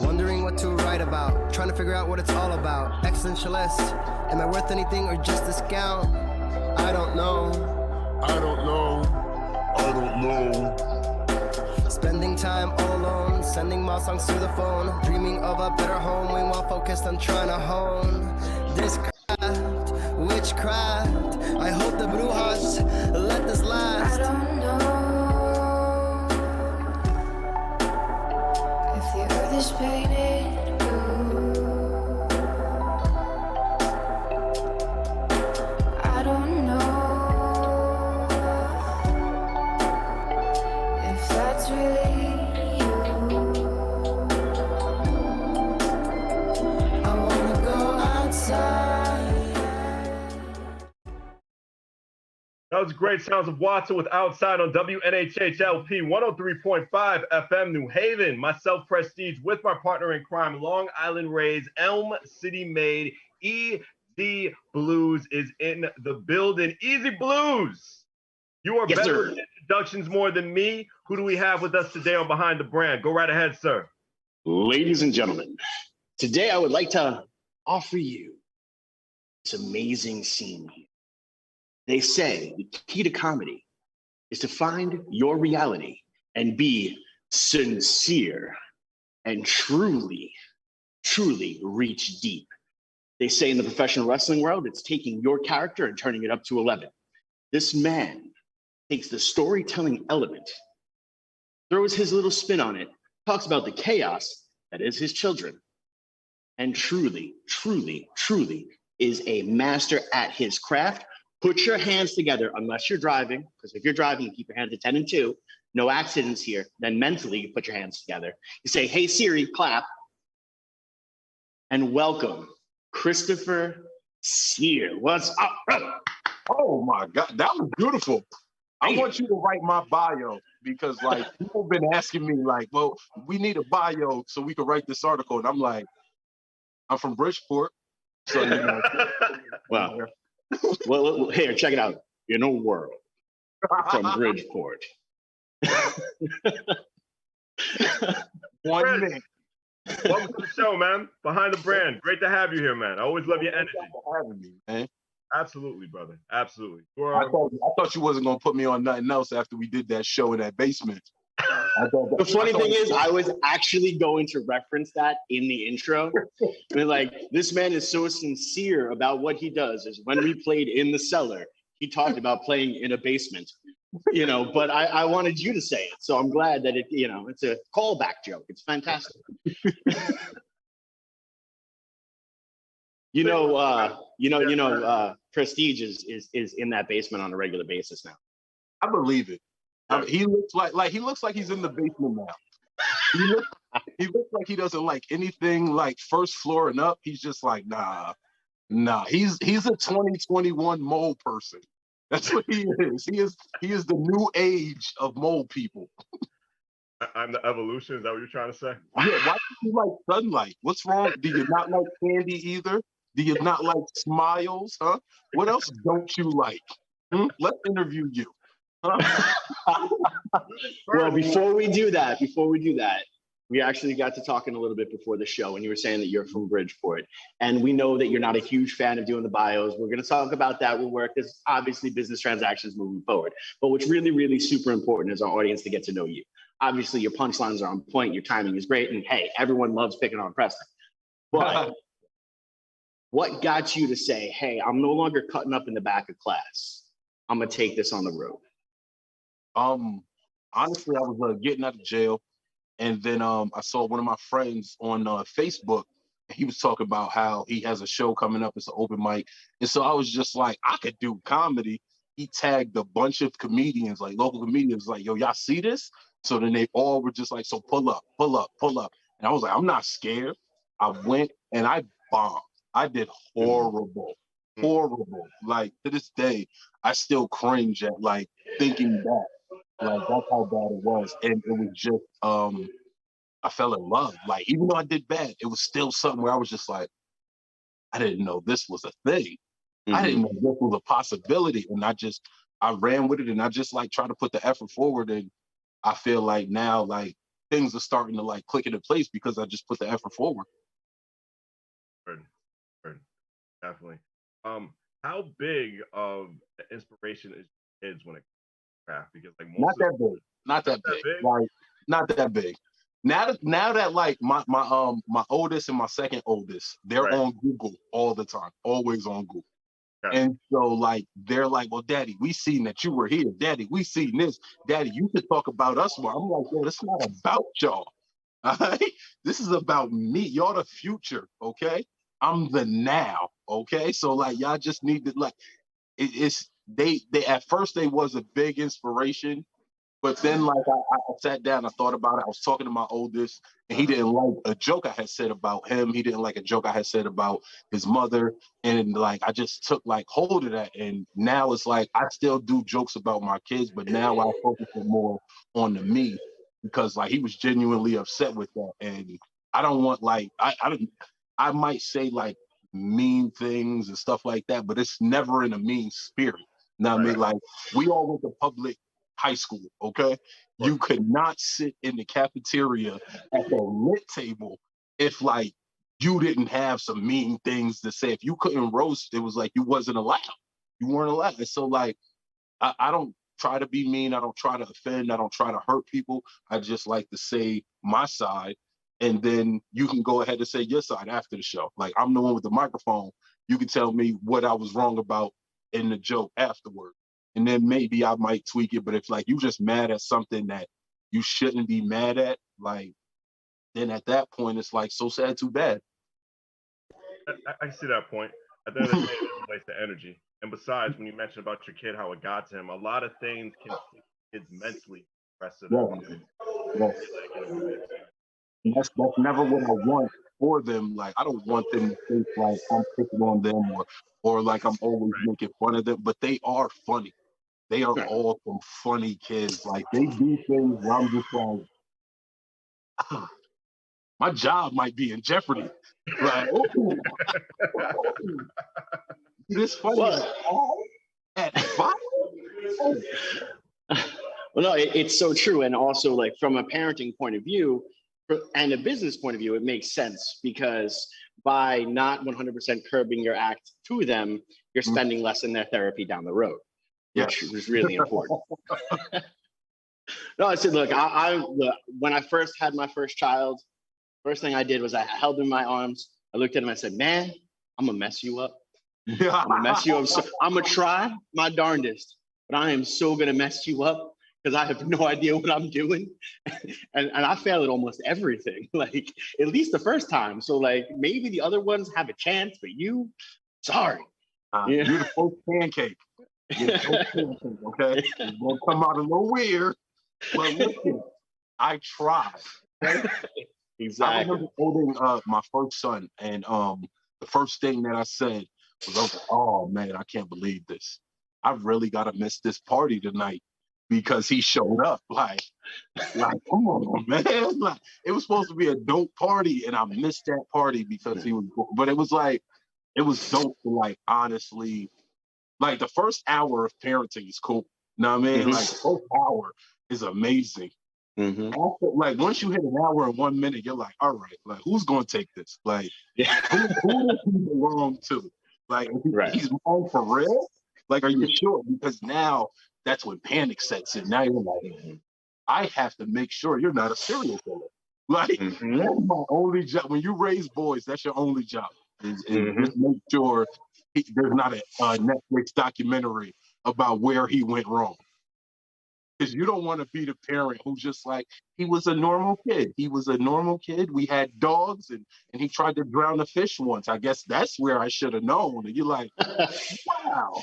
Wondering what to write about, trying to figure out what it's all about. Existentialist, am I worth anything or just a scout? I don't know. I don't know. I don't know. Spending time all alone, sending my songs through the phone, dreaming of a better home while focused on trying to hone this craft, witchcraft. I hope the Bluez let this last. I don't know if the earth is painted blue. I don't know if that's really you. I wanna go outside. That was great sounds of Watson with Outside on WNHHLP 103.5 FM New Haven. Myself, Prestige, with my partner in crime, Long Island Rays, Elm City made, Easy Bluez is in the building. Easy Bluez, you are better at introductions more than me. Who do we have with us today on Behind the Brand? Go right ahead, sir. Ladies and gentlemen, today I would like to offer you this amazing scene here. They say the key to comedy is to find your reality and be sincere and truly, truly reach deep. They say in the professional wrestling world, it's taking your character and turning it up to 11. This man takes the storytelling element, throws his little spin on it, talks about the chaos that is his children, and truly, truly, truly is a master at his craft. Put your hands together, unless you're driving, because if you're driving, you keep your hands at 10 and 2, no accidents here. Then mentally, you put your hands together. You say, hey, Siri, clap. And welcome, Christopher Sear. What's up? Oh my God, that was beautiful. I want you to write my bio because like people have been asking me like, well, we need a bio so we can write this article. And I'm like, I'm from Bridgeport. So, you know. Wow. Well, here, check it out. In a world from Bridgeport. One minute. Welcome to the show, man. Behind the Brand. Great to have you here, man. I always love your energy. Having me, man. Absolutely, brother. Absolutely. I thought you wasn't gonna put me on nothing else after we did that show in that basement. The funny thing is, I was actually going to reference that in the intro. I mean, like, this man is so sincere about what he does. Is when we played in the cellar, he talked about playing in a basement, you know, but I wanted you to say it. So I'm glad that it's a callback joke. It's fantastic. Prestige is in that basement on a regular basis now. I believe it. I mean, he looks like he's in the basement now. He looks like he doesn't like anything like first floor and up. He's just like, nah. He's a 2021 mole person. That's what he is. He is the new age of mole people. I'm the evolution. Is that what you're trying to say? Yeah, why do you like sunlight? What's wrong? Do you not like candy either? Do you not like smiles? Huh? What else don't you like? Let's interview you. Well, before we do that, we actually got to talking a little bit before the show, and you were saying that you're from Bridgeport, and we know that you're not a huge fan of doing the bios. We're going to talk about that. We'll work. There's obviously business transactions moving forward, but what's really, really super important is our audience to get to know you. Obviously, your punchlines are on point. Your timing is great, and hey, everyone loves picking on Preston. But what got you to say, hey, I'm no longer cutting up in the back of class. I'm going to take this on the road? Honestly, I was getting out of jail, and then I saw one of my friends on Facebook, and he was talking about how he has a show coming up. It's an open mic, and so I was just like, I could do comedy. He tagged a bunch of comedians, like local comedians, like, yo, y'all see this? So then they all were just like, so pull up, pull up, pull up. And I was like, I'm not scared. I went and I bombed. I did horrible. Like, to this day, I still cringe at like thinking back. Like, that's how bad it was. And it was just, I fell in love. Like, even though I did bad, it was still something where I was just like, I didn't know this was a thing. I didn't Mhm. know this was a possibility. And I ran with it, and I just like try to put the effort forward. And I feel like now like things are starting to like click into place because I just put the effort forward. Word, word, definitely. How big of an inspiration is your kids when it comes to craft? Because like Not most of that big. Not that that big. big, Like not that big. Now that like my oldest and my second oldest, they're right? on Google all the time, always on Google. Okay. And so like they're like, well, Daddy, we seen that you were here. Daddy, we seen this. Daddy, you could talk about us more. I'm like, yo, it's not about y'all. All right? This is about me. Y'all the future, okay? I'm the now, okay? So like y'all just need to like it's they at first they was a big inspiration, but then, like, I sat down, I thought about it. I was talking to my oldest, and he didn't like a joke I had said about him. He didn't like a joke I had said about his mother. And, like, I just took, like, hold of that. And now it's like I still do jokes about my kids, but now I focus it more on the me because, like, he was genuinely upset with that. And I don't want, like, I might say, like, mean things and stuff like that, but it's never in a mean spirit. You know what I mean? Like, we all went to public high school, okay? You could not sit in the cafeteria at the lit table if like you didn't have some mean things to say. If you couldn't roast, it was like you wasn't allowed. You weren't allowed. And so like I don't try to be mean. I don't try to offend. I don't try to hurt people. I just like to say my side. And then you can go ahead and say your side after the show. Like I'm the one with the microphone. You can tell me what I was wrong about in the joke afterward. And then maybe I might tweak it. But if like you just mad at something that you shouldn't be mad at, like then at that point it's like so sad, too bad. I see that point. At the end of the day, it relates to energy. And besides, when you mentioned about your kid, how it got to him, a lot of things can take kids mentally the rest of their Yeah, life. yeah. Like, in a way. And that's never what I want for them. Like I don't want them to think like I'm picking on them or like I'm always making fun of them. But they are funny. They are all some funny kids. Like they do things where I'm just like, ah, my job might be in jeopardy. Like, oh, this funny at 5? Oh. Well, no, it's so true. And also, like, from a parenting point of view and a business point of view, it makes sense because by not 100% curbing your act to them, you're spending less in their therapy down the road, which is really important. No, I said, look, when I first had my first child, first thing I did was I held him in my arms. I looked at him. I said, man, I'm going to mess you up. I'm going to mess you up. So I'm going to try my darndest, but I am so going to mess you up because I have no idea what I'm doing. and I fail at almost everything, like at least the first time. So like maybe the other ones have a chance, but you, sorry. You're the first pancake. You're the first pancake, okay? It's going to come out a little weird, but listen, I tried. Okay? Exactly. I remember holding my first son, and the first thing that I said was, I was like, oh man, I can't believe this. I really gotta miss this party tonight because he showed up. Like, come on, man. Like, it was supposed to be a dope party, and I missed that party because he was. But it was like, it was dope to like honestly, like the first hour of parenting is cool. You know what I mean? Like the first hour is amazing. After, like once you hit an hour and 1 minute, you're like, all right, like who's gonna take this? Like who does he belong to? Like he's wrong for real? Like, are you sure? Because now that's when panic sets in. Now you're like, I have to make sure you're not a serial killer. Like that's my only job. When you raise boys, that's your only job. Is just make sure there's not a Netflix documentary about where he went wrong. Because you don't want to be the parent who's just like, he was a normal kid. He was a normal kid. We had dogs and he tried to drown a fish once. I guess that's where I should have known. And you're like, wow.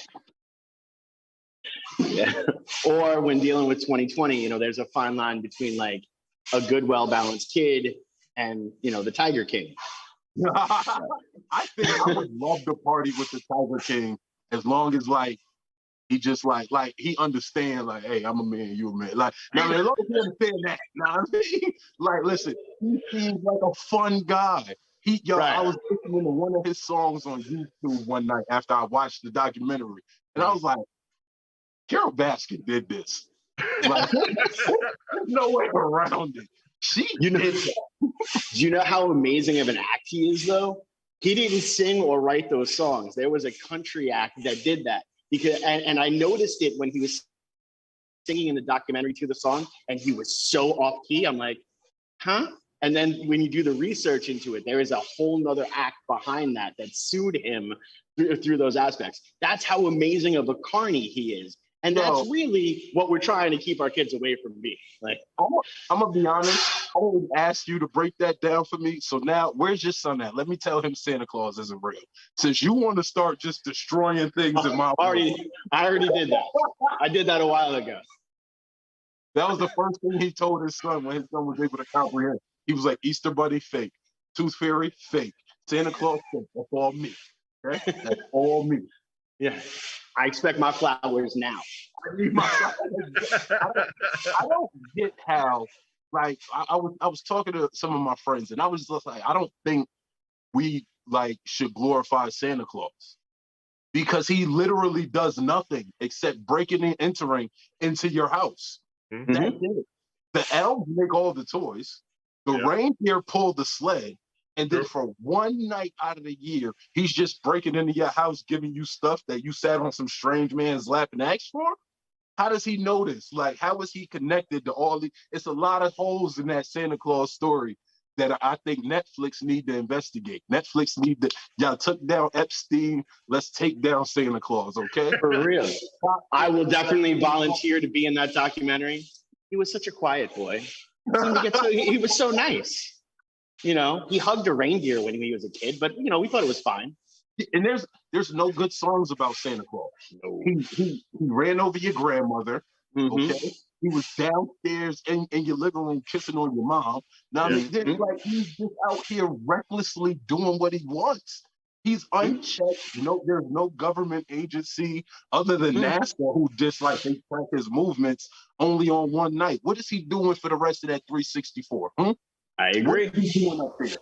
Yeah. Or when dealing with 2020, there's a fine line between like a good, well-balanced kid and, the Tiger King. I think I would love to party with the Tiger King as long as like, he just like he understand like, hey, I'm a man, you a man. Like, now as long as he understand that, now I mean, like, listen, he seems like a fun guy. I Right. was listening to one of his songs on YouTube one night after I watched the documentary, and I was like, Carol Baskin did this. Like, there's no way around it. She You know, did that. do you know how amazing of an act he is, though? He didn't sing or write those songs. There was a country act that did that. And I noticed it when he was singing in the documentary to the song, and he was so off key. I'm like, huh? And then when you do the research into it, there is a whole nother act behind that sued him through those aspects. That's how amazing of a carny he is. And that's really what we're trying to keep our kids away from being. Like, I'm gonna be honest. I didn't ask you to break that down for me. So now, where's your son at? Let me tell him Santa Claus isn't real. Since you want to start just destroying things in my I already did that. I did that a while ago. That was the first thing he told his son when his son was able to comprehend. He was like, Easter Bunny, fake. Tooth Fairy, fake. Santa Claus, fake. That's all me. Okay? That's all me. Yeah. I expect my flowers now. I need my flowers. I don't get how, like, I was talking to some of my friends, and I was just like, I don't think we, like, should glorify Santa Claus. Because he literally does nothing except breaking and entering into your house. Mm-hmm. That's it. The elves make all the toys. The reindeer pull the sled. And then for one night out of the year, he's just breaking into your house, giving you stuff that you sat on some strange man's lap and asked for? How does he know this? Like, how is he connected to all the... It's a lot of holes in that Santa Claus story that I think Netflix need to investigate. Netflix need to... Y'all took down Epstein. Let's take down Santa Claus, okay? For real. I will definitely volunteer to be in that documentary. He was such a quiet boy. He was so nice. You know, he hugged a reindeer when he was a kid, but, you know, we thought it was fine. And there's no good songs about Santa Claus. No. He ran over your grandmother, Mm-hmm. okay? He was downstairs in your living room kissing on your mom. Now, I mean, like, he's just out here recklessly doing what he wants. He's unchecked. You know, there's no government agency other than NASA who just, like, they track his movements only on one night. What is he doing for the rest of that 364? I agree. What is he doing up there?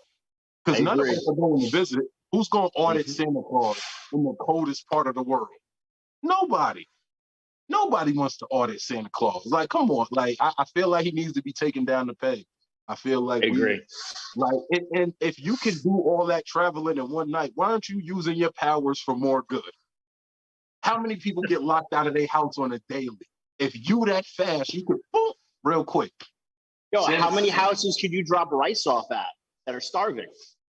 Because none of us are going to visit. Who's going to audit Santa Claus in the coldest part of the world? Nobody. Nobody wants to audit Santa Claus. Like, come on. Like, I feel like he needs to be taken down the peg. I feel like I agree. And if you can do all that traveling in one night, why aren't you using your powers for more good? How many people get locked out of their house on a daily? If you that fast, you could boom, real quick. Yo, how many houses could you drop rice off at that are starving?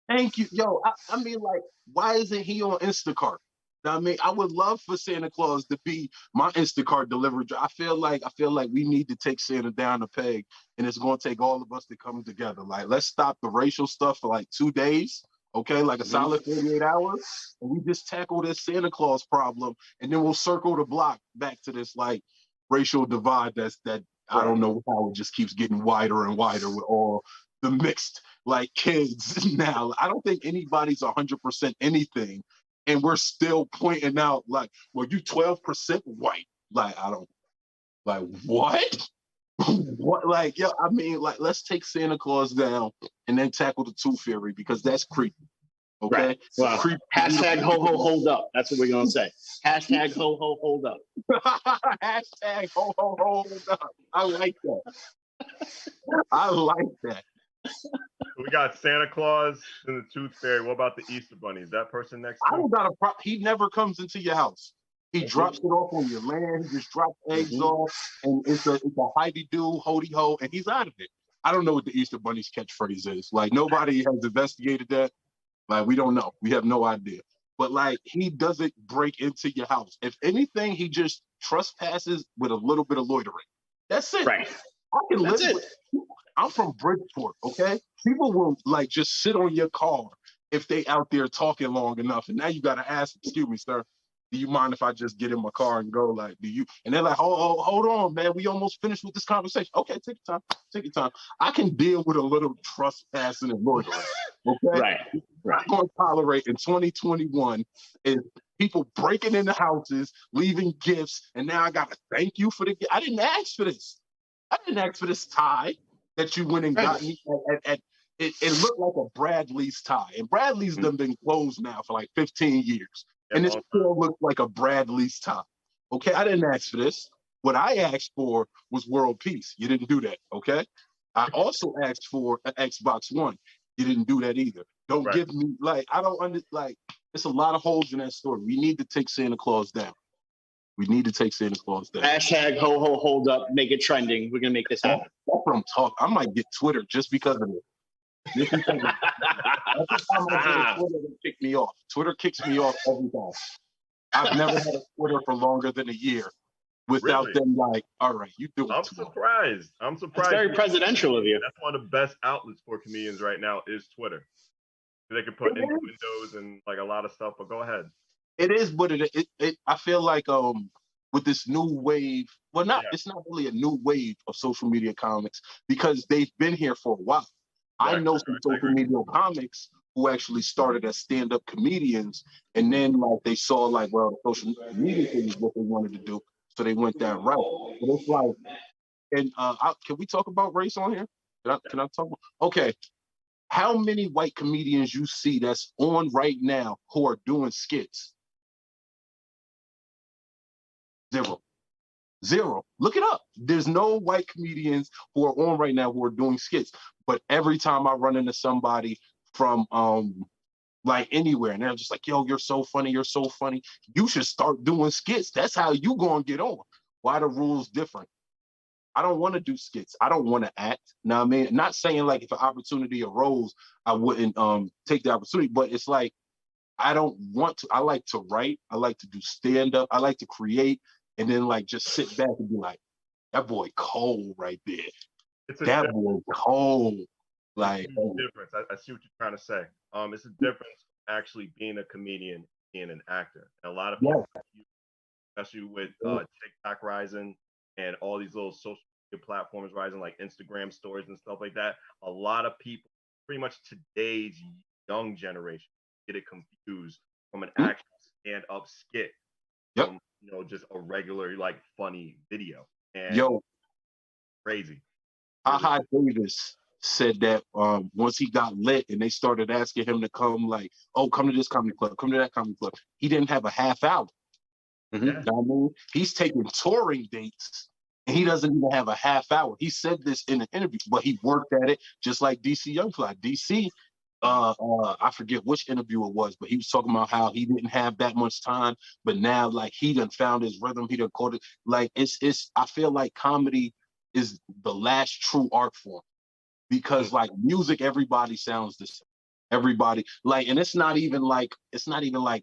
Thank you. Yo, I mean, like, why isn't he on Instacart? I mean, I would love for Santa Claus to be my Instacart delivery. I feel like we need to take Santa down a peg, and it's going to take all of us to come together. Like, let's stop the racial stuff for like 2 days, okay? Like a solid 48 hours, and we just tackle this Santa Claus problem, and then we'll circle the block back to this, like, racial divide that I don't know how it just keeps getting wider and wider with all the mixed, like, kids now. I don't think anybody's 100% anything. And we're still pointing out, like, well, you 12% white. Like, I don't, like, what? What? Like, yo, I mean, like, let's take Santa Claus down and then tackle the Tooth Fairy, because that's creepy. Okay? Right. Well, hashtag ho ho hold up. That's what we're going to say. Hashtag ho ho hold up. Hashtag ho ho hold up. I like that. I like that. We got Santa Claus and the Tooth Fairy. What about the Easter Bunny? Is that person next to I don't got a problem. He never comes into your house. He drops it off on your land. He just drops eggs off, and it's a hidey-do, hoity-ho, and he's out of it. I don't know what the Easter Bunny's catchphrase is. Like, nobody has investigated that. Like, we don't know. We have no idea. But, like, he doesn't break into your house. If anything, he just trespasses with a little bit of loitering. That's it. Right. I can live with it. I'm from Bridgeport, okay? People will, like, just sit on your car if they out there talking long enough. And now you got to ask, excuse me, sir, do you mind if I just get in my car and go? Like, do you? And they're like, oh, hold on, man. We almost finished with this conversation. Okay, take your time. Take your time. I can deal with a little trespassing and loitering, okay? Right. I'm not going to tolerate in 2021 is people breaking into houses, leaving gifts, and now I got to thank you for the gift. I didn't ask for this. I didn't ask for this tie that you went and got me it looked like a Bradley's tie. And Bradley's done been closed now for like 15 years. And it still looked like a Bradley's tie. Okay, I didn't ask for this. What I asked for was world peace. You didn't do that, okay? I also asked for an Xbox One. You didn't do that either. Don't give me, like, I don't like, it's a lot of holes in that story. We need to take Santa Claus down. We need to take Santa Claus down. Hashtag ho ho hold up, make it trending. We're gonna make this happen. That's what I'm talking. I might get Twitter just because of it. Just because of it. Every time I get a Twitter, they kick me off. Twitter kicks me off every time. I've never had a Twitter for longer than a year without them like, all right, you do it. I'm surprised. It's very presidential of you. That's one of the best outlets for comedians right now is Twitter. They can put innuendos and like a lot of stuff, but go ahead. It is, but I feel like with this new wave, well, it's not really a new wave of social media comics because they've been here for a while. I know some social media comics who actually started as stand-up comedians, and then like they saw like, well, social media thing is what they wanted to do, so they went that route. But it's like, and can we talk about race on here? Can I talk about? Okay, how many white comedians you see that's on right now who are doing skits? Zero. Look it up. There's no white comedians who are on right now who are doing skits. But every time I run into somebody from like anywhere, and they're just like, yo, you're so funny, you're so funny. You should start doing skits. That's how you gonna get on. Why the rules different? I don't want to do skits. I don't want to act. Now, I mean, not saying like if an opportunity arose, I wouldn't take the opportunity, but it's like I don't want to. I like to write. I like to do stand-up. I like to create. And then like just sit back and be like, that boy cold right there. That boy cold. Like difference. I see what you're trying to say. It's a difference actually being a comedian and an actor. And a lot of people, especially with TikTok rising and all these little social media platforms rising like Instagram stories and stuff like that, a lot of people, pretty much today's young generation, get it confused from an actual stand-up skit. From, just a regular like funny video. And crazy. Aha Davis said that once he got lit and they started asking him to come, like, oh, come to this comedy club, come to that comedy club. He didn't have a half hour. You know what I mean? He's taking touring dates and he doesn't even have a half hour. He said this in an interview, but he worked at it just like DC Youngfly. DC, I forget which interview it was, but he was talking about how he didn't have that much time, but now like he done found his rhythm, he done caught it. Like it's I feel like comedy is the last true art form because like music, everybody sounds the same. Everybody like, and it's not even like,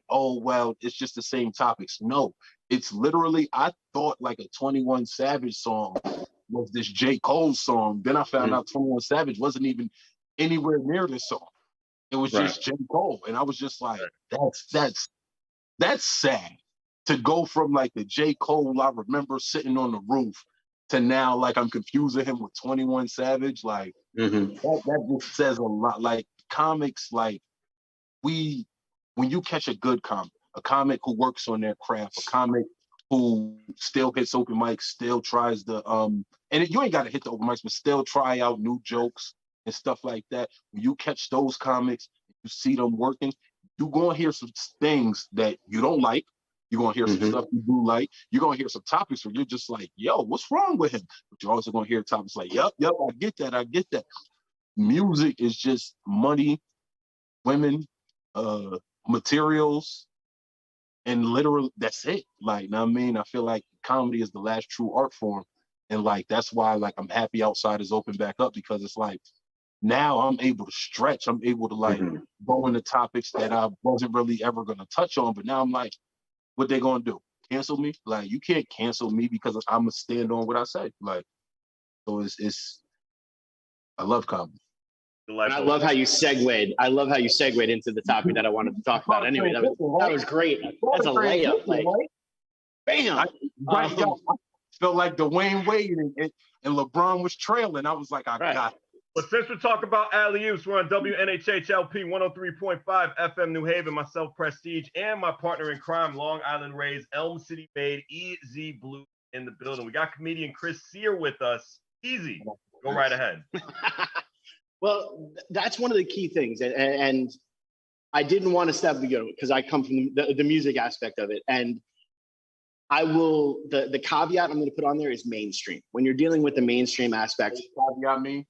oh, well, it's just the same topics. No, it's literally, I thought like a 21 Savage song was this J. Cole song. Then I found out 21 Savage wasn't even anywhere near this song. It was just J. Cole. And I was just like, that's sad to go from like the J. Cole I remember sitting on the roof to now like I'm confusing him with 21 Savage. Like that just says a lot. Like comics, like when you catch a good comic, a comic who works on their craft, a comic who still hits open mics, still tries to and you ain't got to hit the open mics, but still try out new jokes and stuff like that. When you catch those comics, you see them working, you're going to hear some things that you don't like. You're going to hear some stuff you do like. You're going to hear some topics where you're just like, yo, what's wrong with him? But you're also going to hear topics like, yep, I get that. Music is just money, women, materials, and literally that's it. Like, I mean, I feel like comedy is the last true art form. And like, that's why like I'm happy Outside is open back up, because it's like, now I'm able to stretch. I'm able to like go into topics that I wasn't really ever going to touch on. But now I'm like, what they going to do? Cancel me? Like, you can't cancel me because I'm going to stand on what I say. Like, so it's I love comedy. And I love how you segued. Into the topic that I wanted to talk about. Anyway, that was great. That's a layup. Like, bam. I felt like Dwayne Wade and LeBron was trailing. I was like, I got it. But since we're talking about alley-oops, we're on WNHHLP 103.5 FM New Haven, myself, Prestige, and my partner in crime, Long Island Rays, Elm City Made, EZ Bluez in the building. We got comedian Chris Sear with us. Easy. Go right ahead. Well, that's one of the key things, and I didn't want to step because I come from the music aspect of it, and I will the caveat I'm going to put on there is mainstream. When you're dealing with the mainstream aspect, caveat me.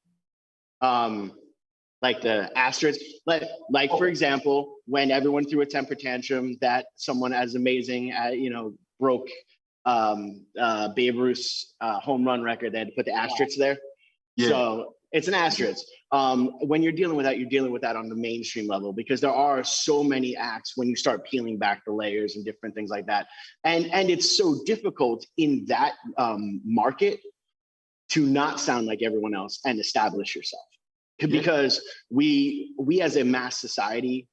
Like the asterisk, like for example, when everyone threw a temper tantrum that someone as amazing as broke Babe Ruth's home run record, they had to put the asterisk there. Yeah. So it's an asterisk. When you're dealing with that, you're dealing with that on the mainstream level, because there are so many acts when you start peeling back the layers and different things like that. And it's so difficult in that market to not sound like everyone else and establish yourself. Because we as a mass society,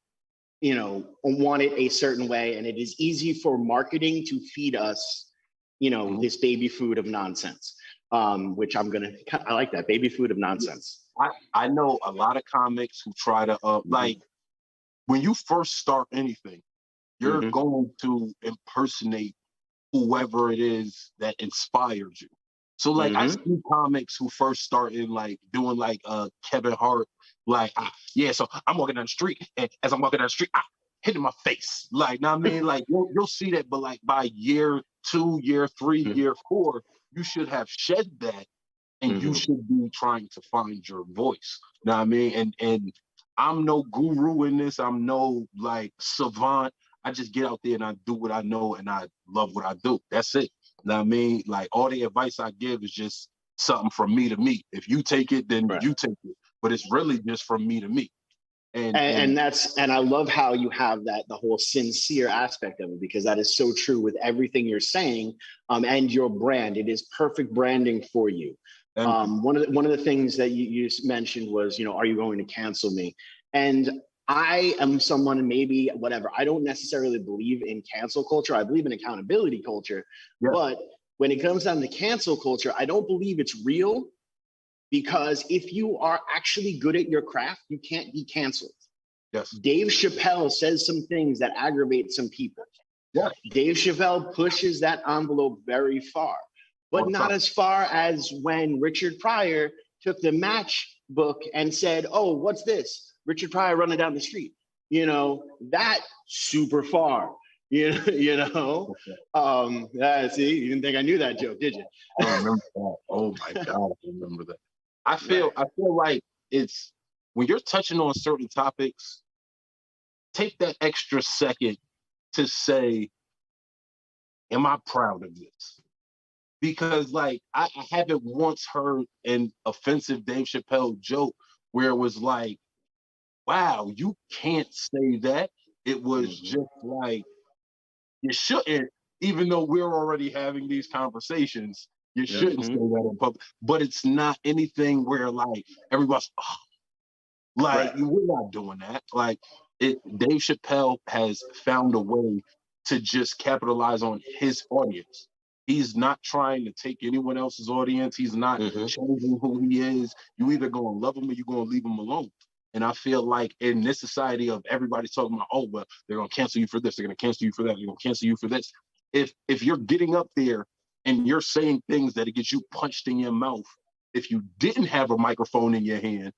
want it a certain way. And it is easy for marketing to feed us, this baby food of nonsense. Which I like that, baby food of nonsense. I know a lot of comics who try to like when you first start anything, you're going to impersonate whoever it is that inspired you. So like I see comics who first started like doing like Kevin Hart, like so I'm walking down the street, and as I'm walking down the street, I hit in my face. Like, know what I mean? Like you'll see that, but like by year 2, year 3, year 4, you should have shed that, and you should be trying to find your voice. Know what I mean? And I'm no guru in this. I'm no like savant. I just get out there and I do what I know, and I love what I do. That's it. Know what I mean? Like all the advice I give is just something from me to me. If you take it, then you take it. But it's really just from me to me. And I love how you have that, the whole sincere aspect of it, because that is so true with everything you're saying, and your brand. It is perfect branding for you. One of the things that you mentioned was, are you going to cancel me? And I am someone, maybe whatever, I don't necessarily believe in cancel culture. I believe in accountability culture. Yeah. But when it comes down to cancel culture, I don't believe it's real, because if you are actually good at your craft, you can't be canceled. Yes. Dave Chappelle says some things that aggravate some people. Yeah. Dave Chappelle pushes that envelope very far, but not as far as when Richard Pryor took the matchbook and said, "Oh, what's this? Richard Pryor running down the street." That super far. See, you didn't think I knew that joke, did you? I remember that. Oh my God, I remember that. I feel like it's when you're touching on certain topics, take that extra second to say, am I proud of this? Because like I haven't once heard an offensive Dave Chappelle joke where it was like, wow, you can't say that. It was just like, you shouldn't, even though we're already having these conversations, you shouldn't say that in public. But it's not anything where like everybody's, we're not doing that. Like Dave Chappelle has found a way to just capitalize on his audience. He's not trying to take anyone else's audience. He's not changing who he is. You either going to love him or you're going to leave him alone. And I feel like in this society of everybody's talking about, oh, well, they're going to cancel you for this. They're going to cancel you for that. They're going to cancel you for this. If you're getting up there and you're saying things that it gets you punched in your mouth, if you didn't have a microphone in your hand,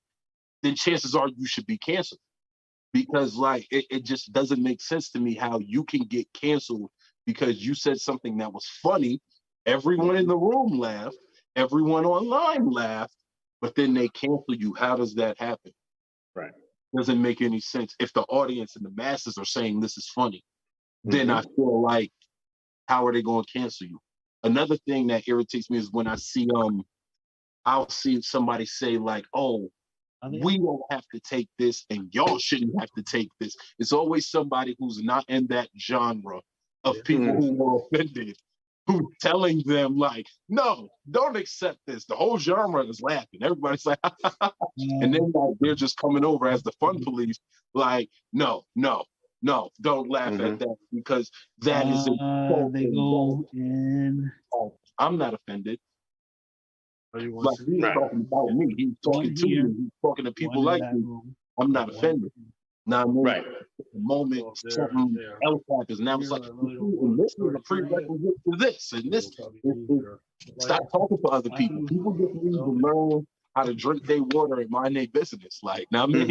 then chances are you should be canceled. Because like, it just doesn't make sense to me how you can get canceled because you said something that was funny. Everyone in the room laughed. Everyone online laughed. But then they cancel you. How does that happen? Right. Doesn't make any sense. If the audience and the masses are saying this is funny, then I feel like, how are they going to cancel you? Another thing that irritates me is when I see I'll see somebody say like, oh, we don't have to take this and y'all shouldn't have to take this. It's always somebody who's not in that genre of people who were offended, who's telling them like, no, don't accept this. The whole genre is laughing. Everybody's like, and then like, they're just coming over as the fun police, like, no, don't laugh at that because that is they go in. I'm not offended. Like he's talking about me. He's talking to you. He's talking to people like me. I'm not offended. Now, right. The moment something else happens, now it's like, this is a prerequisite for this, and this. Stop talking for other people. People just need to learn how to drink their water and mind their business. Like, now I mean,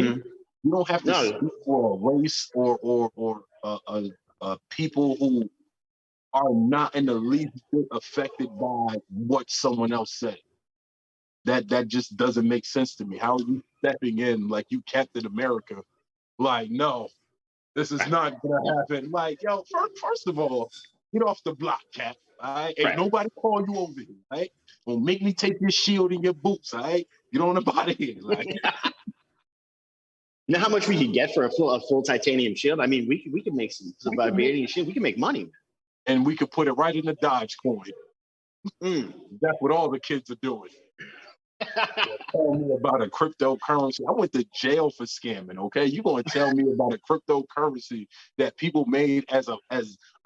you don't have to speak for a race or people who are not in the least bit affected by what someone else said. That just doesn't make sense to me. How are you stepping in like you Captain America? Like, no, this is not gonna happen. Like, yo, first of all, get off the block, Cap. All right, ain't nobody calling you over here. Right? Don't make me take your shield and your boots. All right, get on about it here. Like, you know how much we could get for a full titanium shield? I mean, we could make some vibranium shield. We can make money, and we could put it right in the Dodge coin. That's what all the kids are doing. Tell me about a cryptocurrency. I went to jail for scamming. Okay, you gonna tell me about a cryptocurrency that people made as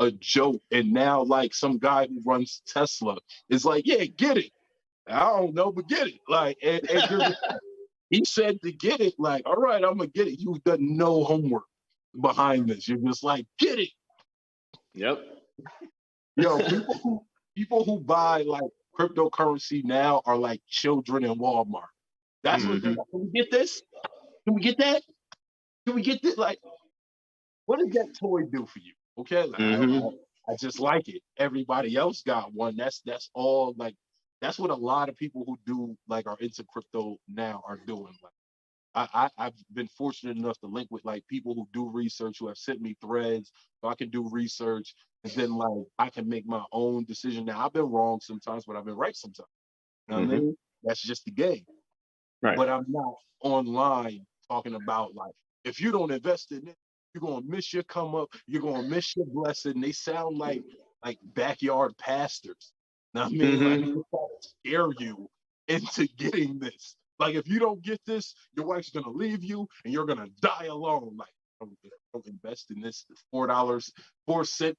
a joke, and now like some guy who runs Tesla is like, yeah, get it. I don't know, but get it. Like, and he said to get it. Like, all right, I'm gonna get it. You've done no homework behind this. You're just like, get it. Yep. Yo, people who buy like cryptocurrency now are like children in Walmart. That's what they're like. Can we get this? Can we get that? Can we get this? Like, what does that toy do for you? Okay, like, I just like it. Everybody else got one. That's all. Like, that's what a lot of people who do like are into crypto now are doing. Like, I've been fortunate enough to link with like people who do research, who have sent me threads, so I can do research, and then like I can make my own decision. Now I've been wrong sometimes, but I've been right sometimes. You know what I mean? That's just the game. Right. But I'm not online talking about like, if you don't invest in it, you're gonna miss your come up, you're gonna miss your blessing. They sound like backyard pastors. Now I mean, like, they try to scare you into getting this. Like, if you don't get this, your wife's gonna leave you and you're gonna die alone. Like, don't invest in this $4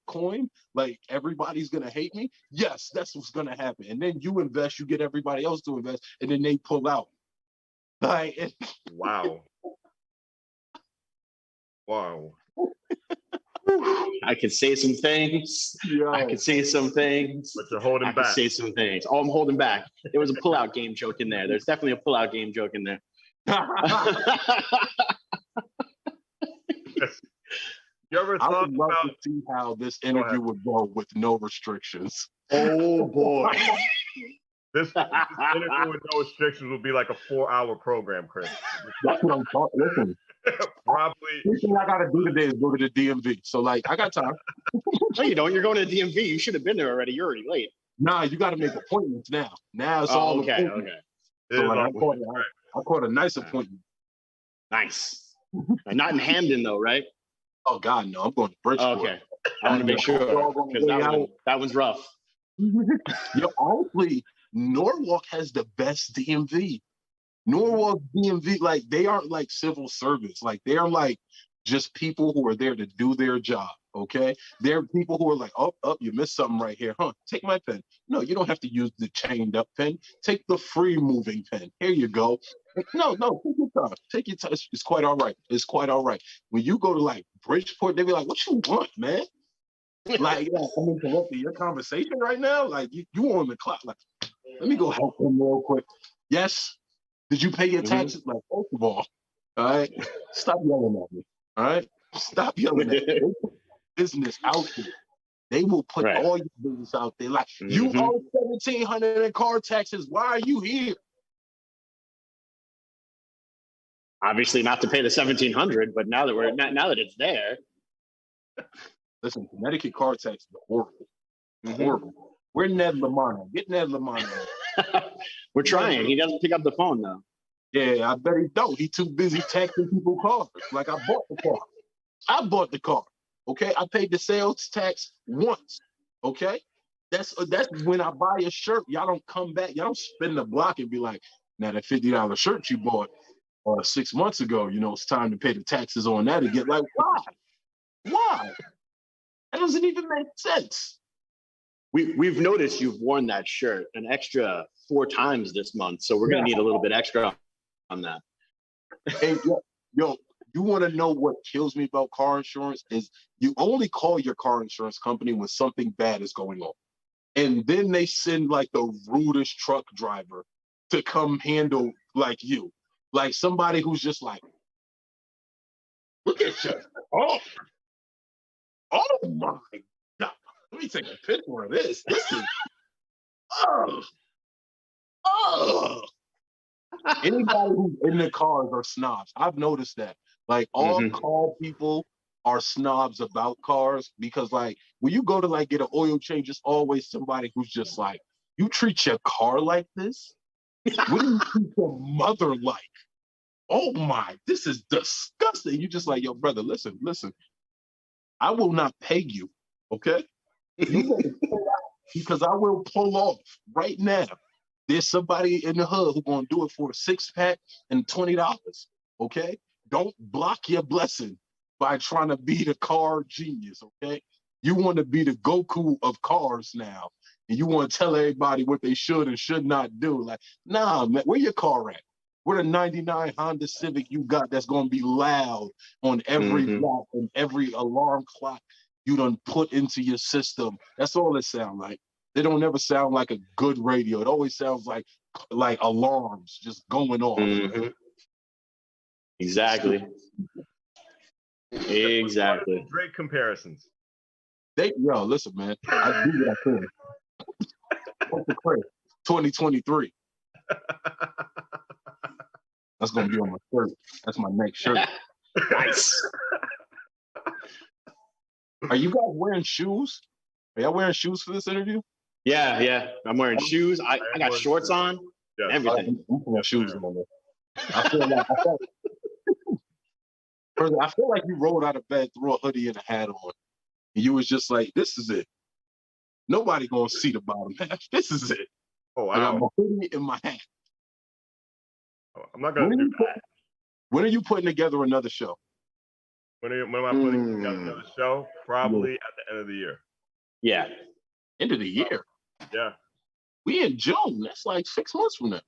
coin. Like, everybody's gonna hate me. Yes, that's what's gonna happen. And then you invest, you get everybody else to invest, and then they pull out. Like, wow. Wow. I could say some things. I could say some things. But you're holding back. I could say some things. Oh, I'm holding back. There was a pull-out game joke in there. There's definitely a pull-out game joke in there. You ever I thought would love about to see how this interview would go with no restrictions. Oh boy. this interview with no restrictions would be like a 4-hour program, Chris. That's what I'm talking. Listen, Probably. the thing I gotta do today is go to the DMV. So like, I got time. No, you don't. You're going to the DMV. You should have been there already. You're already late. Nah, you got to make appointments now. Now it's all okay. appointments. So like, I caught a nice appointment. Nice. Not in Hamden though, right? Oh God, no! I'm going to Bridgeport. Okay. I want to make sure because that one's rough. Yo, honestly, Norwalk has the best DMV. Norwalk DMV, like, they aren't like civil service. Like, they are like just people who are there to do their job. Okay, they're people who are like, oh, you missed something right here, huh? Take my pen. No, you don't have to use the chained up pen. Take the free moving pen. Here you go. No, take your time. Take your time. It's quite all right. It's quite all right. When you go to like Bridgeport, they be like, what you want, man? Like, I'm interrupting your conversation right now. Like, you on the clock. Like, let me go help them real quick. Yes. Did you pay your taxes? Like, first of all right, stop yelling at me. All right, stop yelling at me. Business out there. They will put all your business out there. Like, you owe $1,700 in car taxes. Why are you here? Obviously, not to pay the $1,700, but now that it's there. Listen, Connecticut car tax is horrible. Horrible. Where's Ned Lamont? Get Ned Lamont. We're trying. He doesn't pick up the phone though. Yeah, I bet he don't. He's too busy taxing people cars. Like, I bought the car. I bought the car. Okay, I paid the sales tax once. Okay, that's when I buy a shirt. Y'all don't come back. Y'all don't spin the block and be like, now that $50 shirt you bought 6 months ago, you know, it's time to pay the taxes on that again. Like, why? Why? That doesn't even make sense. We've noticed you've worn that shirt an extra 4 times this month, so we're gonna need a little bit extra on that. Hey, yo, you want to know what kills me about car insurance is you only call your car insurance company when something bad is going on. And then they send like the rudest truck driver to come handle like you. Like somebody who's just like, look at you. Oh, oh my God. Let me take a picture of this. This is, oh, oh. Anybody who's in the cars are snobs. I've noticed that. Like all car people are snobs about cars because like when you go to like get an oil change, it's always somebody who's just like, you treat your car like this? What do you treat your mother like? Oh my, this is disgusting. You just like, yo, brother, listen. I will not pay you, okay? You better pull out because I will pull off right now. There's somebody in the hood who's gonna do it for a 6-pack and $20, okay? Don't block your blessing by trying to be the car genius, okay? You want to be the Goku of cars now, and you want to tell everybody what they should and should not do. Like, nah, man, where your car at? Where the 99 Honda Civic you got that's gonna be loud on every block and every alarm clock you done put into your system? That's all it sounds like. They don't ever sound like a good radio. It always sounds like alarms just going off. Exactly. Exactly. Great comparisons. Yo, listen, man. I do what I can. What's the crazy? 2023. That's gonna be on my shirt. That's my next shirt. Nice. Are you guys wearing shoes? Are y'all wearing shoes for this interview? Yeah. I'm wearing shoes. I got shorts on. Yeah. Everything. I'm putting shoes on there. I feel like you rolled out of bed, threw a hoodie and a hat on, and you was just like, "This is it. Nobody gonna see the bottom half. This is it." Oh, wow. I got my hoodie and my hat. I'm not gonna do that. When are you putting together another show? When am I putting together another show? Probably at the end of the year. Yeah. End of the year. Yeah. We in June. That's like 6 months from now.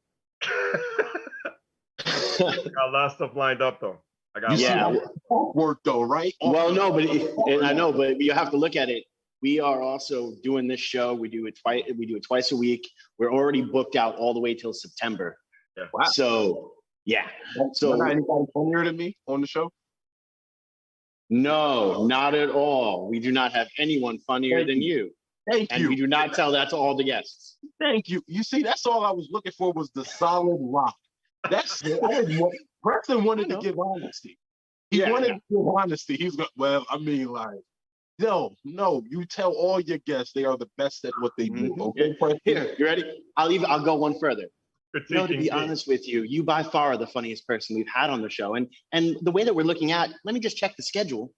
Got a lot of stuff lined up though. I got work though, right? Well, no, but I know, but you have to look at it. We are also doing this show. We do it twice a week. We're already booked out all the way till September. Yeah. Wow. So yeah. So not anybody funnier than me on the show? No, not at all. We do not have anyone funnier than you. Thank you. And we do not tell that to all the guests. Thank you. You see, that's all I was looking for was the solid rock. That's Preston wanted to give honesty. He wanted to give honesty. He's going, well, I mean, like, no, you tell all your guests they are the best at what they do. Okay, Preston? Here, you ready? I'll go one further. No, to be honest with you, you by far are the funniest person we've had on the show. And the way that we're looking at, let me just check the schedule.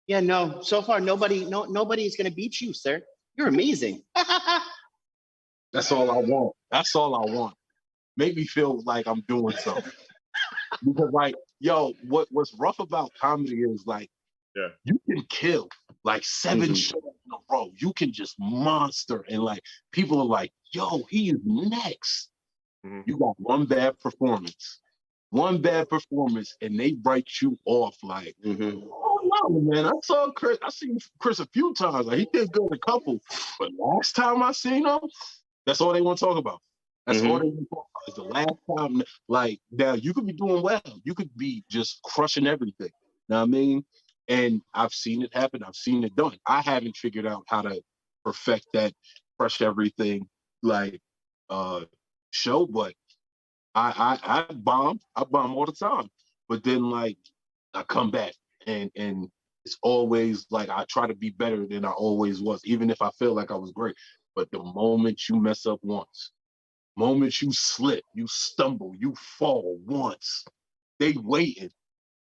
Yeah, no, so far nobody is going to beat you, sir. You're amazing. That's all I want. That's all I want. Make me feel like I'm doing something. Because like, yo, what's rough about comedy is like, you can kill like 7 shows in a row. You can just monster and like people are like, yo, he is next. You got one bad performance, and they write you off like, oh no, man. I seen Chris a few times. Like he did good a couple, but last time I seen him, that's all they want to talk about. That's all they want to talk about. Is the last time. Like now, you could be doing well. You could be just crushing everything. Know what I mean? And I've seen it happen. I've seen it done. I haven't figured out how to perfect that crush everything like show, but I bomb all the time. But then like I come back and it's always like I try to be better than I always was, even if I feel like I was great. But the moment you mess up once, moment you slip, you stumble, you fall once, they waiting.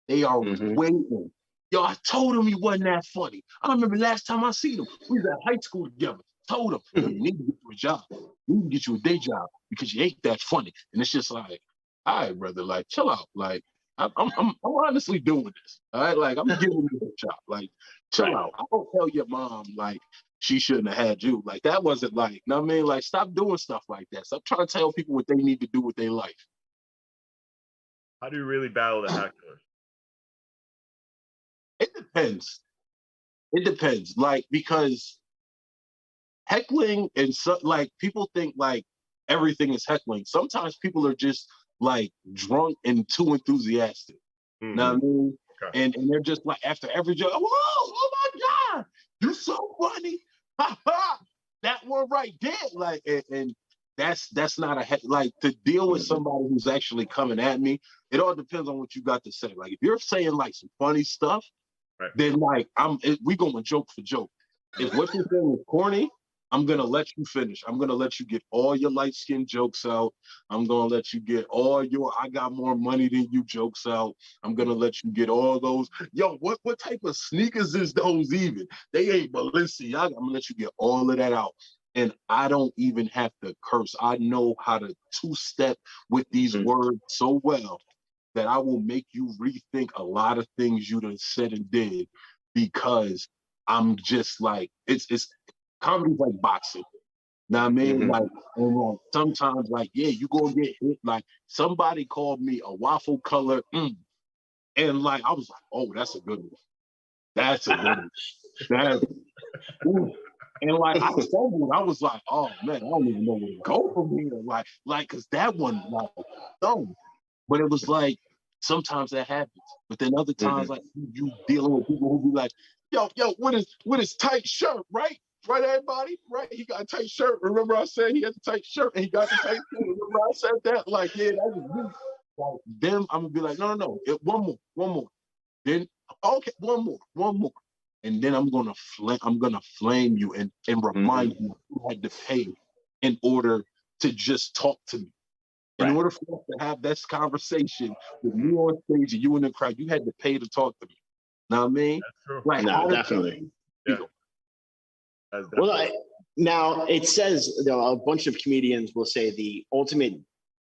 They are waiting. Yo, I told him he wasn't that funny. I remember last time I seen him, we was at high school together. Told him, you need to get you a job. You need to get you a day job because you ain't that funny. And it's just like, all right, brother, like, chill out. Like, I'm honestly doing this. All right, like, I'm giving you a job. Like, chill out. I don't tell your mom, like, she shouldn't have had you. Like, that wasn't like, you know what I mean? Like, stop doing stuff like that. Stop trying to tell people what they need to do with their life. How do you really battle the hecklers? It depends. It depends. Like, because heckling and so like people think like everything is heckling. Sometimes people are just like drunk and too enthusiastic. Mhm. Know what I mean? Okay. And they're just like after every joke, oh my God, you're so funny. Ha ha. That one right there. Like and that's not like to deal with somebody who's actually coming at me, it all depends on what you got to say. Like if you're saying like some funny stuff, Right. then like we going joke for joke. If what you're saying is corny, I'm gonna let you finish. I'm gonna let you get all your light skin jokes out. I'm gonna let you get all your I got more money than you jokes out. I'm gonna let you get all those. Yo, what type of sneakers is those even? They ain't Balenciaga. I'm gonna let you get all of that out. And I don't even have to curse. I know how to two-step with these words so well that I will make you rethink a lot of things you done said and did because I'm just like it's comedy's like boxing. Now I mean, like, and like sometimes, like, yeah, you gonna get hit. Like somebody called me a waffle color, and like I was like, oh, that's a good one. That's a good one. That, and like I stumbled, I was like, oh man, I don't even know where to go from here. Like, cause that one, like, dumb. But it was like sometimes that happens. But then other times, like you dealing with people who be like, yo, with his tight shirt, right? Right, everybody? Right? He got a tight shirt. Remember I said he had the tight shirt and he got the tight shirt. Remember I said that? Like, yeah, that was me. Like, then I'm gonna be like, no. One more. Then, okay, one more. And then I'm gonna flame you and remind you you had to pay in order to just talk to me. In order for us to have this conversation with me on stage and you in the crowd, you had to pay to talk to me. Know what I mean? That's true. Like, No, definitely. Yeah. Well, now it says a bunch of comedians will say the ultimate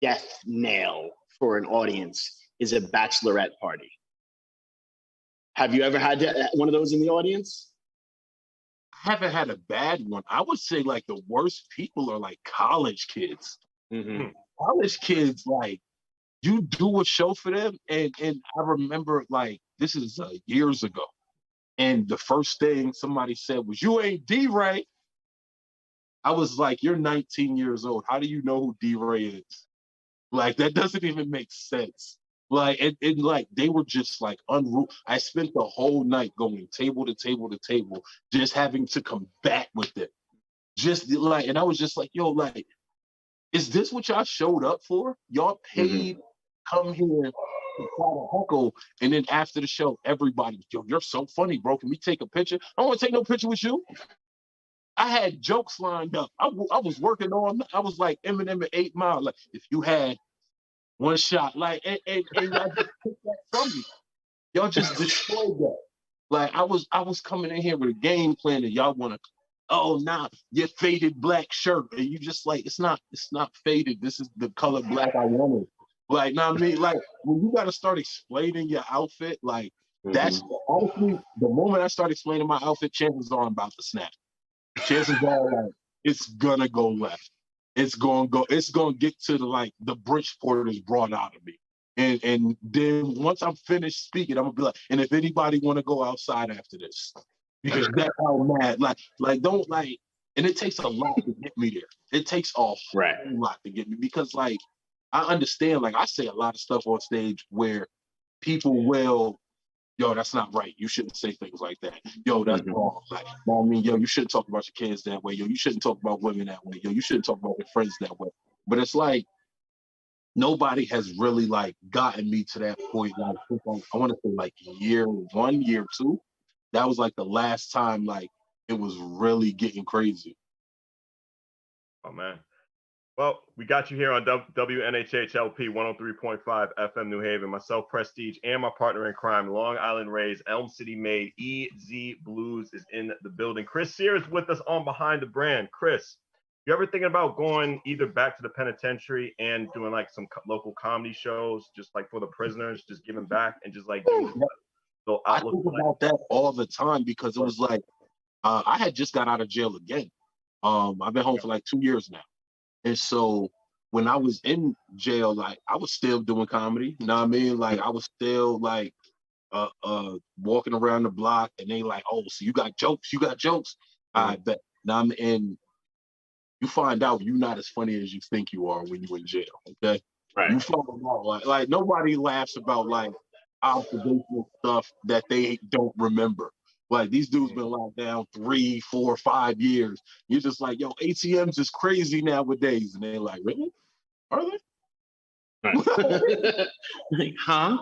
death nail for an audience is a bachelorette party. Have you ever had one of those in the audience? I haven't had a bad one. I would say like the worst people are like college kids. College kids, like you do a show for them, and I remember like this is years ago, and the first thing somebody said was, "You ain't D-Ray." I was like, "You're 19 years old. How do you know who D-Ray is?" Like that doesn't even make sense. Like and like they were just like unruly. I spent the whole night going table to table to table, just having to combat with it. Just like, and I was just like, yo, like, is this what y'all showed up for? Y'all paid, come here to try to heckle, and then after the show, everybody, yo, you're so funny, bro. Can we take a picture? I don't want to take no picture with you. I had jokes lined up. I was working on. I was like Eminem at 8 Mile. Like, if you had one shot, like, and y'all just took that from me. Y'all just destroyed that. Like, I was coming in here with a game plan, and y'all want to. Oh, nah, your faded black shirt, and you just like it's not faded. This is the color black I wanted. Like, know what I mean? Like when you got to start explaining your outfit, like that's honestly the moment I start explaining my outfit, chances are I'm about to snap. Chances are like it's gonna go left. It's gonna get to the Bridgeport is brought out of me. And then once I'm finished speaking, I'm gonna be like, and if anybody wanna go outside after this, because that's how mad, like don't like, and it takes a lot to get me there. It takes a whole lot to get me because like I understand, like I say a lot of stuff on stage where people will, yo, that's not right. You shouldn't say things like that. Yo, that's wrong. Like, I mean, yo, you shouldn't talk about your kids that way. Yo, you shouldn't talk about women that way. Yo, you shouldn't talk about your friends that way. But it's like nobody has really like gotten me to that point. Like I want to say like year 1, year 2. That was like the last time like it was really getting crazy. Oh man. Well, we got you here on WNHHLP 103.5 FM New Haven. Myself, Prestige, and my partner in crime, Long Island Rays, Elm City made EZ Bluez is in the building. Chris Sears with us on Behind the Brand. Chris, you ever thinking about going either back to the penitentiary and doing like some local comedy shows, just like for the prisoners, just giving back and just like giving little I think about that all the time because it was like I had just got out of jail again. I've been home for like 2 years now. And so when I was in jail, like I was still doing comedy. You know what I mean? Like I was still like walking around the block and they like, oh, so you got jokes? I bet. Now and you find out you're not as funny as you think you are when you're in jail. Okay. Right. You follow them all. Like nobody laughs about like observational stuff that they don't remember. Like these dudes been locked down 3, 4, 5 years. You're just like, yo, ATMs is crazy nowadays. And they're like, really? Are they? Right. Like, huh?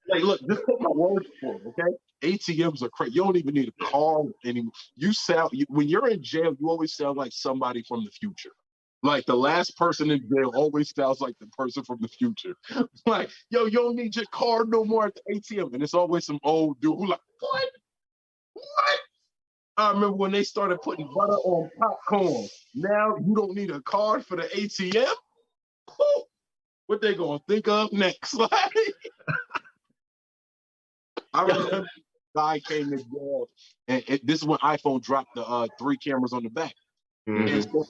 Like, look, just put my word for it, okay? ATMs are crazy. You don't even need a card anymore. When you're in jail, you always sound like somebody from the future. Like the last person in jail always sounds like the person from the future. Like, yo, you don't need your card no more at the ATM. And it's always some old dude who like, what? What? I remember when they started putting butter on popcorn. Now you don't need a card for the ATM? What they gonna think of next? Like, I remember a guy came to jail, and this is when iPhone dropped the 3 cameras on the back. And so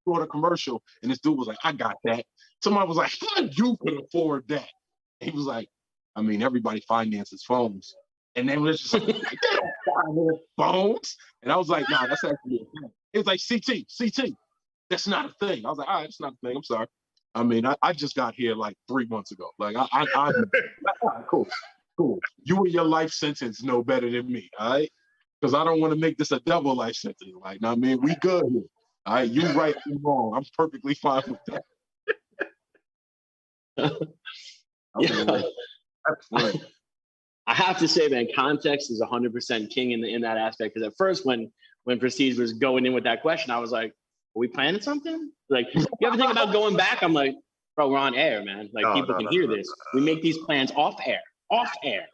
saw the commercial, and this dude was like, I got that. Somebody was like, how you could afford that? And he was like, I mean, everybody finances phones. And then was just like, they don't finance phones. And I was like, nah, that's actually a thing. It was like, CT, that's not a thing. I was like, all right, it's not a thing. I'm sorry. I mean, I just got here like 3 months ago. Like, all right, cool. You and your life sentence know better than me, all right? Because I don't want to make this a double life sentence. Like, I mean, we good here. All right, you right, you wrong. I'm perfectly fine with that. Yeah. That's funny. I have to say, man, context is 100% king in that aspect. Because at first, when Prestige was going in with that question, I was like, "Are we planning something? Like, you ever think about going back?" I'm like, "Bro, we're on air, man. Like, people can hear this. We make these plans off air. Off air."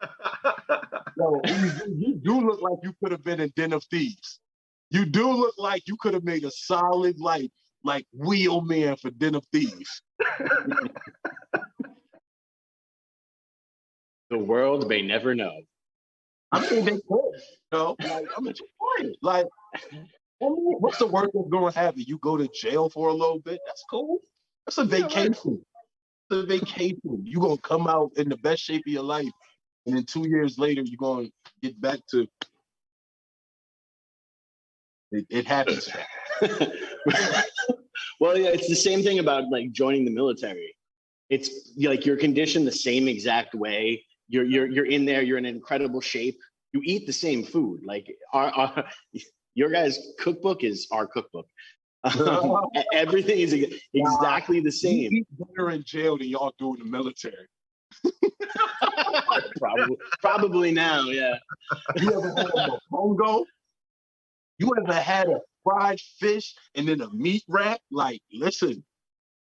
Yo, you do look like you could have been in Den of Thieves. You do look like you could have made a solid like wheelman for Den of Thieves. The world may never know. I mean, they could. You know, like, I'm just playing. Like, I mean, what's the worst that's going to happen? You go to jail for a little bit. That's cool. That's a vacation. It's a vacation. You're going to come out in the best shape of your life. And then 2 years later, you're going to get back to it happens. Well, yeah, it's the same thing about like joining the military. It's like you're conditioned the same exact way. You're in there. You're in incredible shape. You eat the same food. Like your guys' cookbook is our cookbook. Everything is exactly the same. You eat better in jail than y'all do in the military. Probably now, yeah. You ever had a pongo? You ever had a fried fish and then a meat wrap? Like, listen,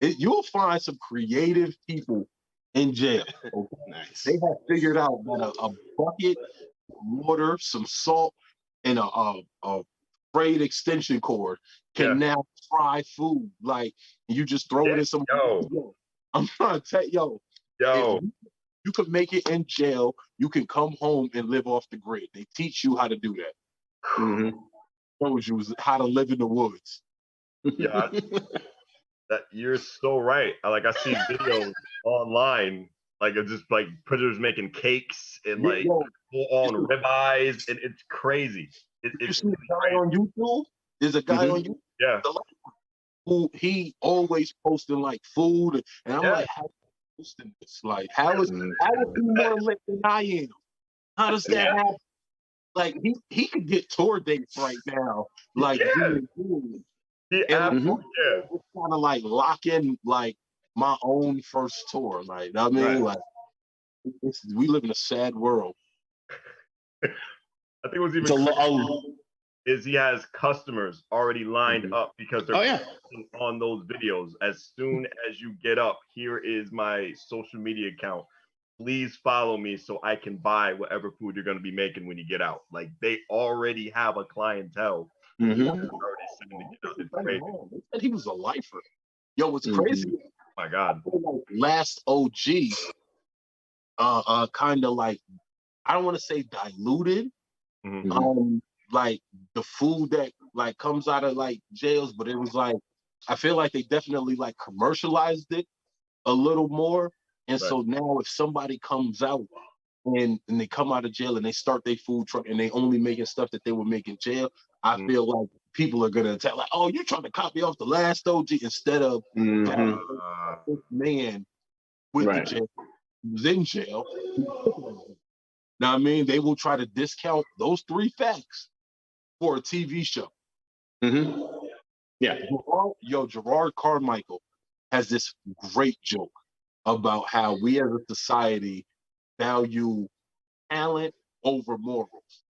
you'll find some creative people in jail. Okay? Nice. They have figured out that a bucket, water, some salt, and a frayed extension cord can now fry food. Like, you just throw it in some. I'm trying to tell you, if you could make it in jail, you can come home and live off the grid. They teach you how to do that. Mm-hmm. Shows you how to live in the woods. Yeah, that you're so right. I see videos online, like of just like prisoners making cakes and like full on ribeyes, and it's crazy. You see a guy on YouTube? There's a guy on YouTube. Yeah. Who he always posting like food, and I'm like, how is posting this? Like, how is he more lit than I am? How does that happen? Like he could get tour dates right now. Like kind of like lock in like my own first tour. Like I mean, like we live in a sad world. I think what's even is he has customers already lined up because they're on those videos. As soon as you get up, here is my social media account. Please follow me so I can buy whatever food you're going to be making when you get out. Like they already have a clientele. He was a lifer. Yo, what's crazy? Oh my God. Like last OG, kind of like, I don't want to say diluted, like the food that like comes out of like jails, but it was like, I feel like they definitely like commercialized it a little more. And so now if somebody comes out and they come out of jail and they start their food truck and they only making stuff that they would make in jail, I feel like people are going to tell like, oh, you're trying to copy off the last OG instead of this man with the Right. jail. He was in jail. Now, I mean, they will try to discount those 3 facts for a TV show. Mm-hmm. Yeah. Gerard Carmichael has this great joke about how we as a society value talent over morals.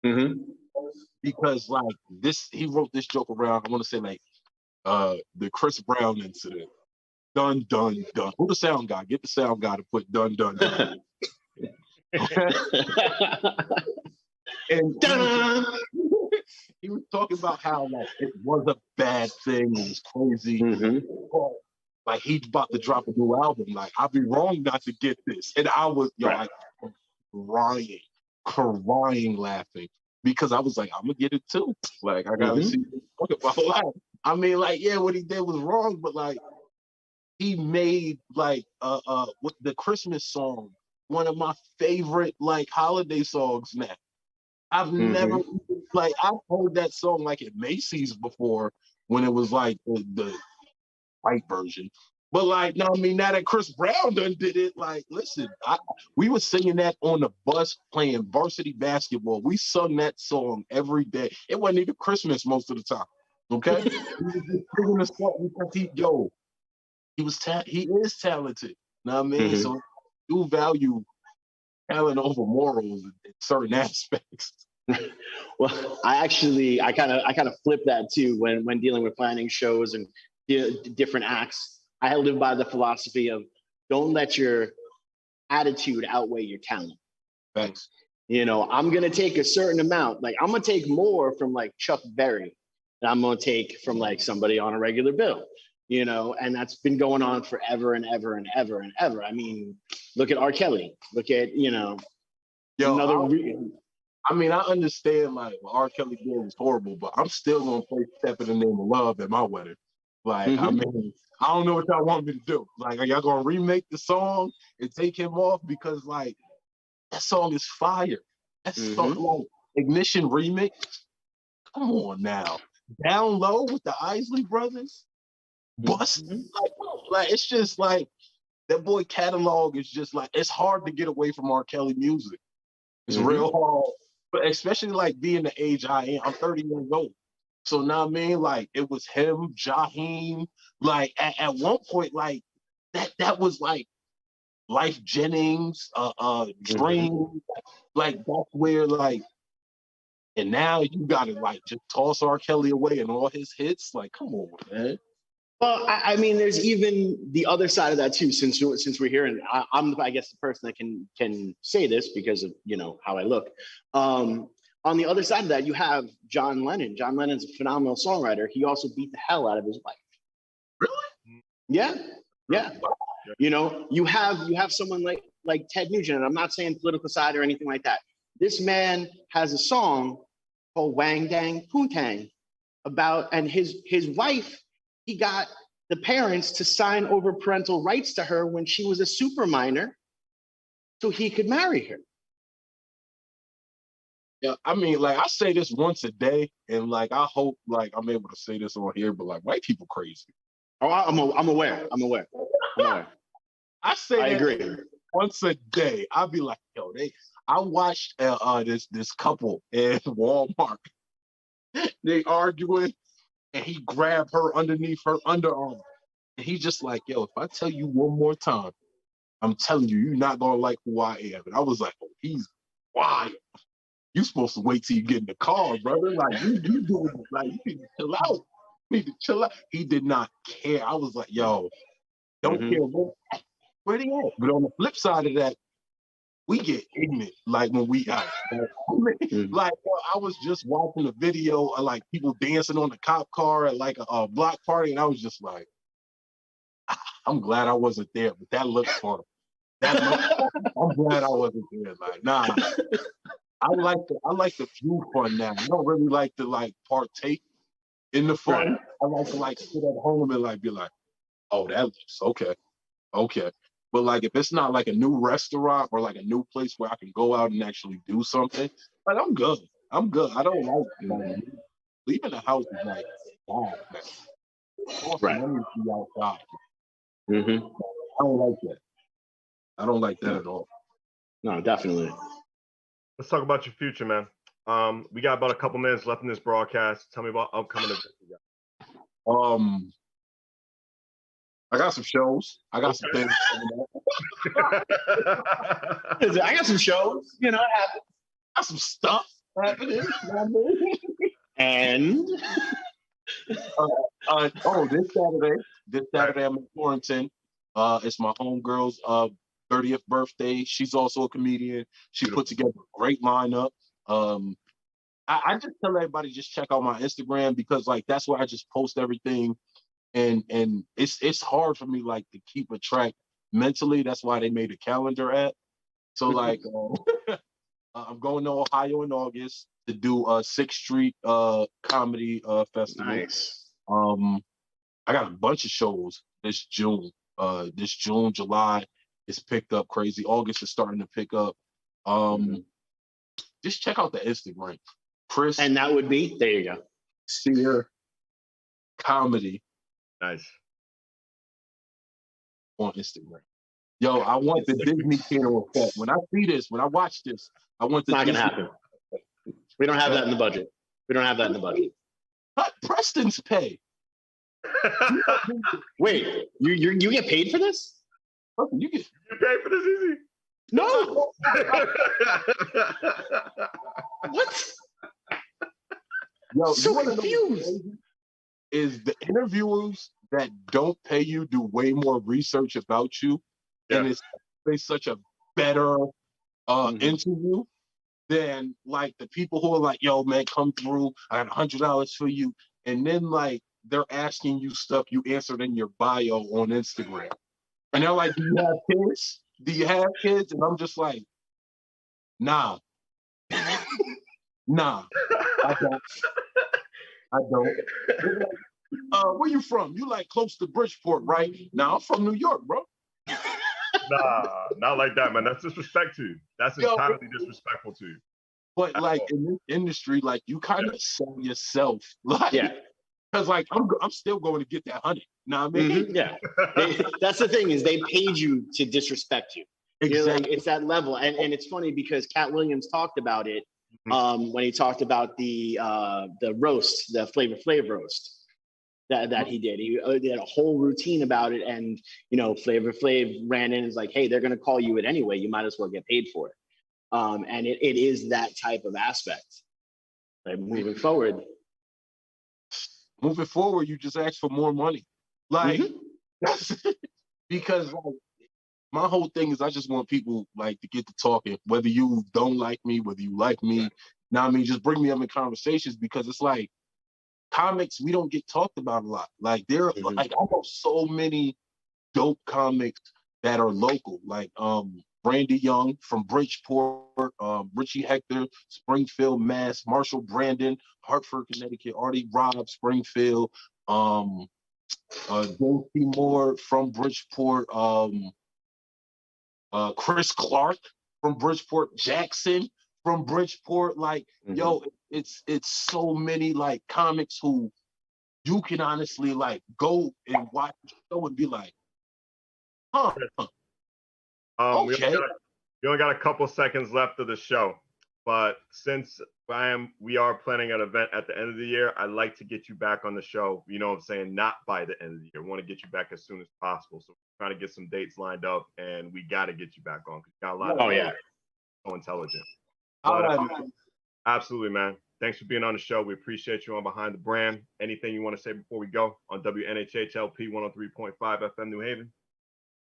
Mm-hmm. Because like this, he wrote this joke around, I want to say like the Chris Brown incident. Dun dun dun. Who the sound guy? Get the sound guy to put dun dun dun. Okay. And he was talking about how like it was a bad thing, it was crazy. Mm-hmm. Like he's about to drop a new album. Like I'd be wrong not to get this. And I was like crying laughing because I was like, I'm gonna get it too. Like I gotta see what he's talking about. Like, I mean, like, yeah, what he did was wrong, but like he made like with the Christmas song one of my favorite like holiday songs now. I've never like I've heard that song like at Macy's before when it was like the white version. But like, no, I mean, now that Chris Brown done did it, like, listen, we were singing that on the bus playing varsity basketball. We sung that song every day. It wasn't even Christmas most of the time. Okay, we was just singing the song because he is talented. You know what I mean? So you value talent over morals in certain aspects. Well, I kind of flip that too when dealing with planning shows and different acts. I live by the philosophy of don't let your attitude outweigh your talent. Thanks. You know, I'm gonna take a certain amount. Like I'm gonna take more from like Chuck Berry than I'm gonna take from like somebody on a regular bill. You know, and that's been going on forever and ever and ever and ever. I mean, look at R. Kelly. Look at I mean, I understand like what R. Kelly did was horrible, but I'm still gonna play "Step in the Name of Love" at my wedding. Like, I mean, I don't know what y'all want me to do. Like, are y'all gonna remake the song and take him off because like that song is fire? That's like Ignition remix. Come on now, Down Low with the Isley Brothers, Bust. Like it's just like that boy catalog is just like it's hard to get away from R. Kelly music. It's real hard. But especially like being the age I am, I'm 30 years old. So now I mean, like it was him, Jaheim. Like at one point, like that was like Life Jennings, Dream. Like that's where like, and now you gotta like just toss R. Kelly away and all his hits. Like, come on, man. Well, I mean, there's even the other side of that too. Since we're here, and I'm I guess the person that can say this because of how I look. On the other side of that, you have John Lennon. John Lennon's a phenomenal songwriter. He also beat the hell out of his wife. Really? Yeah. You know, you have someone like Ted Nugent, and I'm not saying political side or anything like that. This man has a song called Wang Dang Poontang about, and his wife, he got the parents to sign over parental rights to her when she was a super minor so he could marry her. Yeah, I mean, like I say this once a day, and like I hope like I'm able to say this on here, but like white people crazy. Oh, I'm aware. I say I that agree. once a day. I'll be like, yo, I watched this couple in Walmart. They arguing, and he grabbed her underneath her underarm, and he just like, yo, if I tell you one more time, I'm telling you, you're not gonna like who I am. And I was like, oh, he's wild. You supposed to wait till you get in the car, brother. Like you doing like you need to chill out. You need to chill out. He did not care. I was like, yo, don't care where they at. But on the flip side of that, we get ignorant like when we out. Like I was just watching a video of like people dancing on the cop car at like a block party, and I was just like, I'm glad I wasn't there, but that looked fun. I'm glad I wasn't there. Like, nah. I like the view fun now. I don't really like to like partake in the fun. Right. I like to like sit at home and like be like, oh, that looks okay. But like if it's not like a new restaurant or like a new place where I can go out and actually do something, like I'm good. I don't like leaving the house is like wow, man. Right. I don't like that. I don't like that at all. No, definitely. Let's talk about your future, man. We got about a couple minutes left in this broadcast. Tell me about upcoming events you got. I got some shows. I got some things coming up. I got some shows. You know, it happens. I got some stuff happening. And this Saturday I'm in Torrington. It's my homegirl's 30th birthday. She's also a comedian. She put together a great lineup. I just tell everybody just check out my Instagram because like that's where I just post everything, and it's hard for me like to keep a track mentally. That's why they made a calendar app. So like I'm going to Ohio in August to do a 6th Street comedy festival. nice. I got a bunch of shows this June. July is picked up crazy. August is starting to pick up. Just check out the Instagram. Chris. And that would be, there you go. Sear Comedy. Nice. On Instagram. Yo, I want the Disney Channel effect. When I see this, when I watch this, I want the It's not going to Disney- happen. We don't have that in the budget. We don't have that in the budget. Cut Preston's pay. Wait, you get paid for this? Preston, you get You pay for this, Easy? No. What? yo, So you wanna know what's confused. crazy? Is the interviewers that don't pay you do way more research about you, and it's such a better interview than like the people who are like, yo, man, come through. I got $100 for you. And then like they're asking you stuff you answered in your bio on Instagram. And they're like, do you have kids? Do you have kids? And I'm just like, nah. Nah. I don't. Where you from? You like close to Bridgeport, right? Now I'm from New York, bro. Nah, not like that, man. That's disrespect to you. That's entirely disrespectful to you. But like in this industry, like you kind of sell yourself, like because like I'm still going to get that honey. Know what I mean? Yeah. That's the thing is they paid you to disrespect you. Exactly. Like, it's that level, and it's funny because Cat Williams talked about it when he talked about the roast, the Flavor Flav roast that he did. He had a whole routine about it, and you know, Flavor Flav ran in and was like, "Hey, they're going to call you it anyway. You might as well get paid for it." And it is that type of aspect. Like moving forward, you just ask for more money, like because like, my whole thing is I just want people like to get to talking, whether you don't like me, whether you like me. Now I mean, just bring me up in conversations because it's like comics we don't get talked about a lot. Like there are like almost so many dope comics that are local, like Brandy Young from Bridgeport, Richie Hector, Springfield, Mass, Marshall Brandon, Hartford, Connecticut, Artie Robb, Springfield, Dave Moore from Bridgeport, Chris Clark from Bridgeport, Jackson from Bridgeport. Like, yo, it's so many like comics who you can honestly like go and watch the show and be like, huh. Okay. We only got a couple seconds left of the show, but since we are planning an event at the end of the year, I'd like to get you back on the show. You know what I'm saying? Not by the end of the year. We want to get you back as soon as possible. So we're trying to get some dates lined up, and we got to get you back on because you got a lot of so intelligent. But, absolutely, man. Thanks for being on the show. We appreciate you on Behind the Brand. Anything you want to say before we go on WNHHLP 103.5 FM New Haven?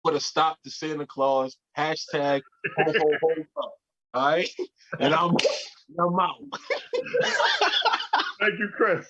Put a stop to Santa Claus, hashtag ho ho ho ho. All right? And I'm out. Thank you, Chris.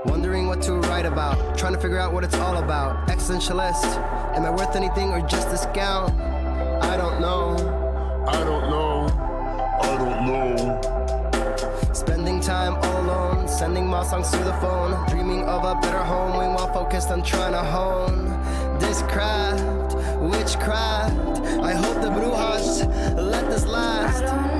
Wondering what to write about, trying to figure out what it's all about. Existentialist, am I worth anything or just a scout? I don't know. Spending time all alone, sending my songs through the phone, dreaming of a better home, while focused on trying to hone this craft, witchcraft. I hope the brujas let this last. I don't